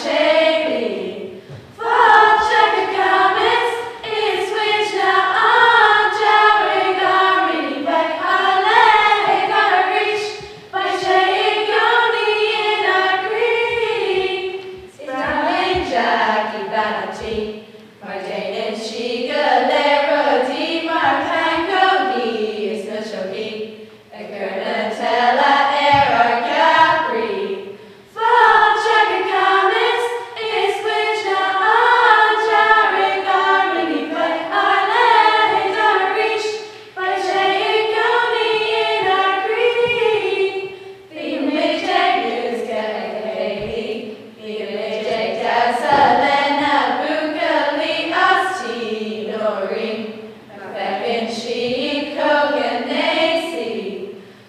shady. For check comments, it's which now on Jerry Garrini by Harley gotta reach by Shay Goni in a creek. Starling Jackie Banati, by Jane and Shiga Lerody, Mark Hankoni is no shoki, a Gernatella era Capri. For check comments, it's which now on Jerry Garrini by Harley gotta reach by Shay Goni in a creek. The Major News Galilei, the Major Dasalena Bukali Asti Nori, Macbeth She Kogan Nacy.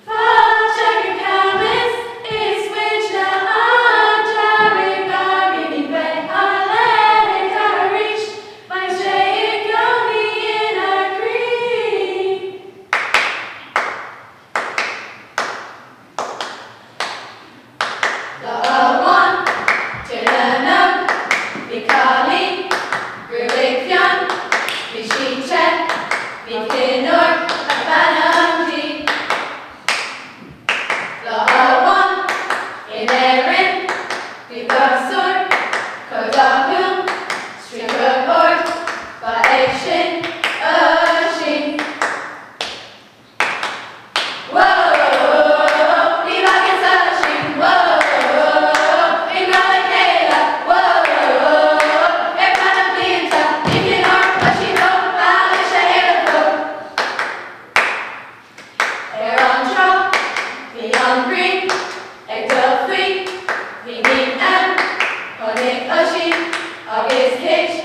For check comments, it's which now on Jerry Garrini by Harley gotta reach by Shay Goni in a creek. The one, Tyranno, Vikali, Grulikfian, Vishiche, Vikinor, Banamdi. The one, Inerin, Vigasur, Kodakun, Strikabort, Baekshin, Oshin. Whoa, Vivakin Sashin, whoa, Ingalikela, whoa, Ekana Pinta, Vikinor, Bashino, Balisha Erko. Erantro, Vion Green, Egdelfri, Vinin M, Honik Oshin, August Hitch,